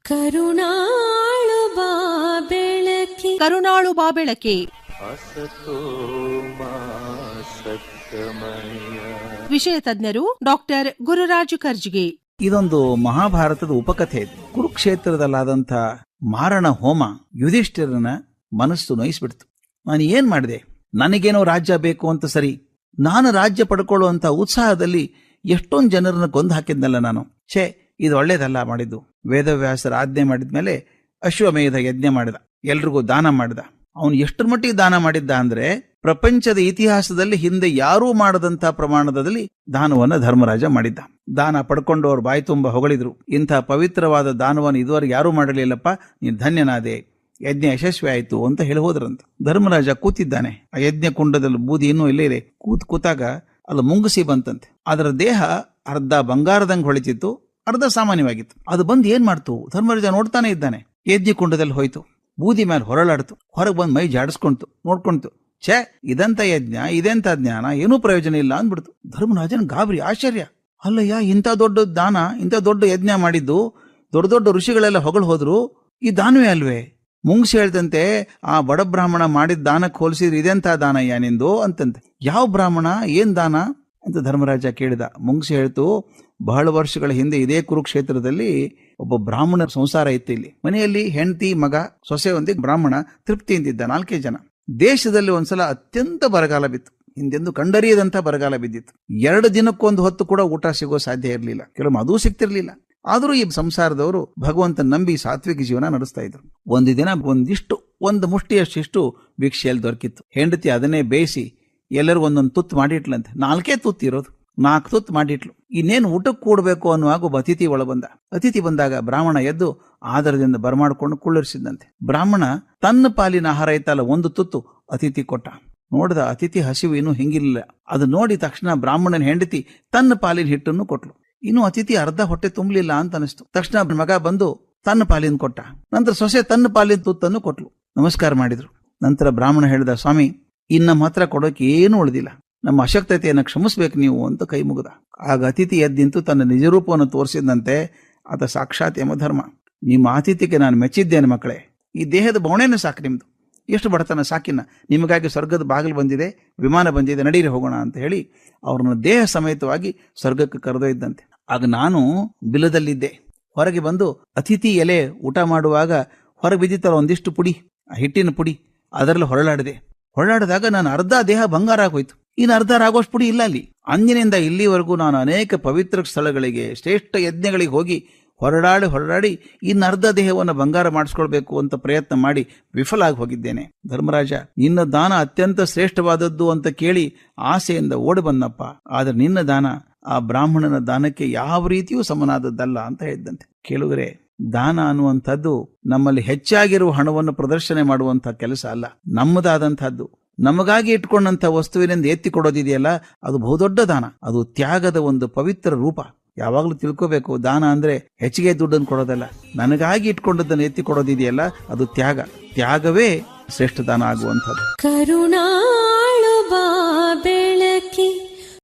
ಕರುಣಾಳು ಬಾ ಬೆಳಕಿ ಕರುಣಾಳು ಬಾ ಬೆಳಕೆ. ವಿಷಯ ತಜ್ಞರು ಡಾಕ್ಟರ್ ಗುರುರಾಜು ಕರ್ಜಿಗೆ. ಇದೊಂದು ಮಹಾಭಾರತದ ಉಪಕಥೆ ಇದೆ. ಕುರುಕ್ಷೇತ್ರದಲ್ಲಾದಂಥ ಮಾರಣ ಹೋಮ ಯುಧಿಷ್ಠಿರನ ಮನಸ್ಸು ನೋಯಿಸ್ಬಿಡ್ತು. ನಾನು ಏನ್ ಮಾಡಿದೆ? ನನಗೇನೋ ರಾಜ್ಯ ಬೇಕು ಅಂತ ಸರಿ, ನಾನು ರಾಜ್ಯ ಪಡ್ಕೊಳ್ಳುವಂತ ಉತ್ಸಾಹದಲ್ಲಿ ಎಷ್ಟೊಂದು ಜನರನ್ನ ಕೊಂದು ಹಾಕಿದ್ನಲ್ಲ ನಾನು. ಇದು ಒಳ್ಳೇದಲ್ಲ ಮಾಡಿದ್ದು. ವೇದವ್ಯಾಸರ ಆಜ್ಞೆ ಮಾಡಿದ್ಮೇಲೆ ಅಶ್ವಮೇಧ ಯಜ್ಞ ಮಾಡಿದ, ಎಲ್ರಿಗೂ ದಾನ ಮಾಡಿದ. ಅವನು ಎಷ್ಟರ ಮಟ್ಟಿಗೆ ದಾನ ಮಾಡಿದ್ದ ಅಂದ್ರೆ ಪ್ರಪಂಚದ ಇತಿಹಾಸದಲ್ಲಿ ಹಿಂದೆ ಯಾರೂ ಮಾಡದಂತ ಪ್ರಮಾಣದಲ್ಲಿ ದಾನವನ್ನ ಧರ್ಮರಾಜ ಮಾಡಿದ್ದ. ದಾನ ಪಡ್ಕೊಂಡು ಅವ್ರು ಬಾಯಿ ತುಂಬ ಹೊಗಳಿದ್ರು, ಇಂಥ ಪವಿತ್ರವಾದ ದಾನವನ್ನು ಇದುವರೆಗೆ ಯಾರೂ ಮಾಡಲಿಲ್ಲಪ್ಪ, ನೀನು ಧನ್ಯನಾದೆ, ಯಜ್ಞ ಯಶಸ್ವಿ ಆಯಿತು ಅಂತ ಹೇಳಿ ಹೋದ್ರಂತ. ಧರ್ಮರಾಜ ಕೂತಿದ್ದಾನೆ, ಆ ಯಜ್ಞ ಕುಂಡದಲ್ಲಿ ಬೂದಿ ಇನ್ನೂ ಇಲ್ಲೇ ಇದೆ. ಕೂತಾಗ ಅಲ್ಲಿ ಮುಂಗುಸಿ ಬಂತಂತೆ. ಅದರ ದೇಹ ಅರ್ಧ ಬಂಗಾರದಂಗೆ ಹೊಳಿತಿತ್ತು, ಅರ್ಧ ಸಾಮಾನ್ಯವಾಗಿತ್ತು. ಅದು ಬಂದು ಏನ್ ಮಾಡ್ತು? ಧರ್ಮರಾಜ ನೋಡ್ತಾನೆ ಇದ್ದಾನೆ. ಯಜ್ಞ ಕುಂಡದಲ್ಲಿ ಹೋಯ್ತು, ಬೂದಿ ಮೇಲೆ ಹೊರಳಾಡ್ತು, ಹೊರಗೆ ಬಂದು ಮೈ ಜಾಡಿಸ್ಕೊಂತು, ನೋಡ್ಕೊಂತು. ಇದಂತ ಯಜ್ಞ, ಇದೆಂತ ಜ್ಞಾನ, ಏನೂ ಪ್ರಯೋಜನ ಇಲ್ಲ ಅಂದ್ಬಿಡ್ತು. ಧರ್ಮರಾಜನ್ ಗಾಬರಿ, ಆಶ್ಚರ್ಯ. ಅಲ್ಲಯ್ಯ, ಇಂಥ ದೊಡ್ಡ ದಾನ, ಇಂಥ ದೊಡ್ಡ ಯಜ್ಞ ಮಾಡಿದ್ದು, ದೊಡ್ಡ ದೊಡ್ಡ ಋಷಿಗಳೆಲ್ಲ ಹೊಗಳು ಹೋದ್ರು, ಈ ದಾನವೇ ಅಲ್ವೇ? ಮುಂಗ್ಸಿ ಹೇಳ್ತಂತೆ, ಆ ಬಡ ಬ್ರಾಹ್ಮಣ ಮಾಡಿದ ದಾನಕ್ಕೆ ಹೋಲಿಸಿದ್ರೆ ಇದೆಂತ ದಾನಯ್ಯ ನಿಂದು ಅಂತಂತೆ. ಯಾವ ಬ್ರಾಹ್ಮಣ, ಏನ್ ದಾನ ಅಂತ ಧರ್ಮರಾಜ ಕೇಳಿದ. ಮುಂಗ್ಸಿ ಹೇಳ್ತು, ಬಹಳ ವರ್ಷಗಳ ಹಿಂದೆ ಇದೇ ಕುರುಕ್ಷೇತ್ರದಲ್ಲಿ ಒಬ್ಬ ಬ್ರಾಹ್ಮಣರ ಸಂಸಾರ ಇತ್ತು. ಇಲ್ಲಿ ಮನೆಯಲ್ಲಿ ಹೆಂಡತಿ, ಮಗ, ಸೊಸೆ ಒಂದಿಗೆ ಬ್ರಾಹ್ಮಣ ತೃಪ್ತಿಯಿಂದಿದ್ದ 4 ಜನ. ದೇಶದಲ್ಲಿ ಒಂದ್ಸಲ ಅತ್ಯಂತ ಬರಗಾಲ ಬಿತ್ತು, ಹಿಂದೆಂದು ಕಂಡರಿಯದಂತ ಬರಗಾಲ ಬಿದ್ದಿತ್ತು. 2 ದಿನಕ್ಕೊಂದು ಹೊತ್ತು ಕೂಡ ಊಟ ಸಿಗೋ ಸಾಧ್ಯ ಇರಲಿಲ್ಲ, ಕೆಲವು ಅದೂ ಸಿಗ್ತಿರ್ಲಿಲ್ಲ. ಆದರೂ ಈ ಸಂಸಾರದವರು ಭಗವಂತನ ನಂಬಿ ಸಾತ್ವಿಕ ಜೀವನ ನಡೆಸ್ತಾ ಇದ್ರು. ಒಂದು ದಿನ ಒಂದು ಮುಷ್ಟಿಯಷ್ಟು ಭಿಕ್ಷೆಯಲ್ಲಿ ದೊರಕಿತ್ತು. ಹೆಂಡತಿ ಅದನ್ನೇ ಬೇಯಿಸಿ ಎಲ್ಲರಿಗೂ ಒಂದೊಂದು ತುತ್ತು ಮಾಡಿಟ್ಲಂತೆ. 4 ತುತ್ತು ಇರೋದು, 4 ತುತ್ತು ಮಾಡಿಟ್ಲು. ಇನ್ನೇನು ಊಟಕ್ಕೆ ಕೂಡಬೇಕು ಅನ್ನುವಾಗ ಒಬ್ಬ ಅತಿಥಿ ಒಳ ಬಂದ. ಅತಿಥಿ ಬಂದಾಗ ಬ್ರಾಹ್ಮಣ ಎದ್ದು ಆದರದಿಂದ ಬರಮಾಡ್ಕೊಂಡು ಕುಳ್ಳರಿಸಿದಂತೆ. ಬ್ರಾಹ್ಮಣ ತನ್ನ ಪಾಲಿನ ಆಹಾರ ಇತ್ತಲ್ಲ, 1 ತುತ್ತು ಅತಿಥಿ ಕೊಟ್ಟ. ನೋಡಿದ ಅತಿಥಿ ಹಸಿವು ಇನ್ನೂ ಹಿಂಗಿರಲಿಲ್ಲ. ಅದು ನೋಡಿ ತಕ್ಷಣ ಬ್ರಾಹ್ಮಣನ ಹೆಂಡತಿ ತನ್ನ ಪಾಲಿನ ಹಿಟ್ಟನ್ನು ಕೊಟ್ಲು. ಇನ್ನು ಅತಿಥಿ ಅರ್ಧ ಹೊಟ್ಟೆ ತುಂಬಲಿಲ್ಲ ಅಂತ ಅನಿಸ್ತು. ತಕ್ಷಣ ಮಗ ಬಂದು ತನ್ನ ಪಾಲಿನ ಕೊಟ್ಟ. ನಂತರ ಸೊಸೆ ತನ್ನ ಪಾಲಿನ ತುತ್ತನ್ನು ಕೊಟ್ಲು. ನಮಸ್ಕಾರ ಮಾಡಿದ್ರು. ನಂತರ ಬ್ರಾಹ್ಮಣ ಹೇಳಿದ, ಸ್ವಾಮಿ, ಇನ್ನು ನಮ್ಮ ಹತ್ರ ಕೊಡೋಕೆ ಏನೂ ಉಳಿದಿಲ್ಲ, ನಮ್ಮ ಅಶಕ್ತತೆಯನ್ನು ಕ್ಷಮಿಸ್ಬೇಕು ನೀವು ಅಂತ ಕೈ ಮುಗಿದ. ಆಗ ಅತಿಥಿ ಎದ್ದಿಂತು ತನ್ನ ನಿಜರೂಪವನ್ನು ತೋರಿಸಿದಂತೆ ಆತ ಸಾಕ್ಷಾತ್ ಯಮಧರ್ಮ. ನಿಮ್ಮ ಆತಿಥ್ಯಕ್ಕೆ ನಾನು ಮೆಚ್ಚಿದ್ದೇನೆ ಮಕ್ಕಳೇ, ಈ ದೇಹದ ಬವಣೆಯನ್ನು ಸಾಕು ನಿಮ್ದು, ಎಷ್ಟು ಬಡತನ ಸಾಕಿನ, ನಿಮಗಾಗಿ ಸ್ವರ್ಗದ ಬಾಗಿಲು ಬಂದಿದೆ, ವಿಮಾನ ಬಂದಿದೆ, ನಡೀರಿ ಹೋಗೋಣ ಅಂತ ಹೇಳಿ ಅವ್ರನ್ನ ದೇಹ ಸಮೇತವಾಗಿ ಸ್ವರ್ಗಕ್ಕೆ ಕರೆದೊಯ್ದಂತೆ. ಆಗ ನಾನು ಬಿಲದಲ್ಲಿದ್ದೆ. ಹೊರಗೆ ಬಂದು ಅತಿಥಿ ಎಲೆ ಊಟ ಮಾಡುವಾಗ ಹೊರಗೆ ಬಿದ್ದಿತ್ತಲ್ಲ ಒಂದಿಷ್ಟು ಪುಡಿ, ಆ ಹಿಟ್ಟಿನ ಪುಡಿ, ಅದರಲ್ಲಿ ಹೊರಳಾಡಿದಾಗ ನಾನು ಅರ್ಧ ದೇಹ ಬಂಗಾರ ಆಗೋಯ್ತು. ಇನ್ನು ಅರ್ಧ ಆಗೋಷ್ಟು ಪುಡಿ ಇಲ್ಲ ಅಲ್ಲಿ. ಅಂದಿನಿಂದ ಇಲ್ಲಿವರೆಗೂ ನಾನು ಅನೇಕ ಪವಿತ್ರ ಸ್ಥಳಗಳಿಗೆ, ಶ್ರೇಷ್ಠ ಯಜ್ಞಗಳಿಗೆ ಹೋಗಿ ಹೊರಡಾಡಿ ಇನ್ನು ಅರ್ಧ ದೇಹವನ್ನು ಬಂಗಾರ ಮಾಡಿಸ್ಕೊಳ್ಬೇಕು ಅಂತ ಪ್ರಯತ್ನ ಮಾಡಿ ವಿಫಲ ಆಗಿ ಹೋಗಿದ್ದೇನೆ. ಧರ್ಮರಾಜ, ನಿನ್ನ ದಾನ ಅತ್ಯಂತ ಶ್ರೇಷ್ಠವಾದದ್ದು ಅಂತ ಕೇಳಿ ಆಸೆಯಿಂದ ಓಡಿ ಬಂದಪ್ಪ. ಆದ್ರೆ ನಿನ್ನ ದಾನ ಆ ಬ್ರಾಹ್ಮಣನ ದಾನಕ್ಕೆ ಯಾವ ರೀತಿಯೂ ಸಮನಾದದ್ದಲ್ಲ ಅಂತ ಹೇಳಿದ್ದಂತೆ. ಕೇಳುಗರೆ, ದಾನ ಅನ್ನುವಂಥದ್ದು ನಮ್ಮಲ್ಲಿ ಹೆಚ್ಚಾಗಿರುವ ಹಣವನ್ನು ಪ್ರದರ್ಶನ ಮಾಡುವಂತಹ ಕೆಲಸ ಅಲ್ಲ. ನಮ್ಮದಾದಂತಹದ್ದು, ನಮಗಾಗಿ ಇಟ್ಕೊಂಡಂತ ವಸ್ತುವಿನಿಂದ ಎತ್ತಿ ಕೊಡೋದಿದೆಯಲ್ಲ, ಅದು ಬಹುದೊಡ್ಡ ದಾನ. ಅದು ತ್ಯಾಗದ ಒಂದು ಪವಿತ್ರ ರೂಪ. ಯಾವಾಗಲೂ ತಿಳ್ಕೋಬೇಕು, ದಾನ ಅಂದ್ರೆ ಹೆಚ್ಚಿಗೆ ದುಡ್ಡನ್ನು ಕೊಡೋದಲ್ಲ. ನನಗಾಗಿ ಇಟ್ಕೊಂಡದ್ದನ್ನು ಎತ್ತಿ ಕೊಡೋದಿದೆಯಲ್ಲ, ಅದು ತ್ಯಾಗವೇ ಶ್ರೇಷ್ಠ ದಾನ ಆಗುವಂಥದ್ದು. ಕರುಣಾ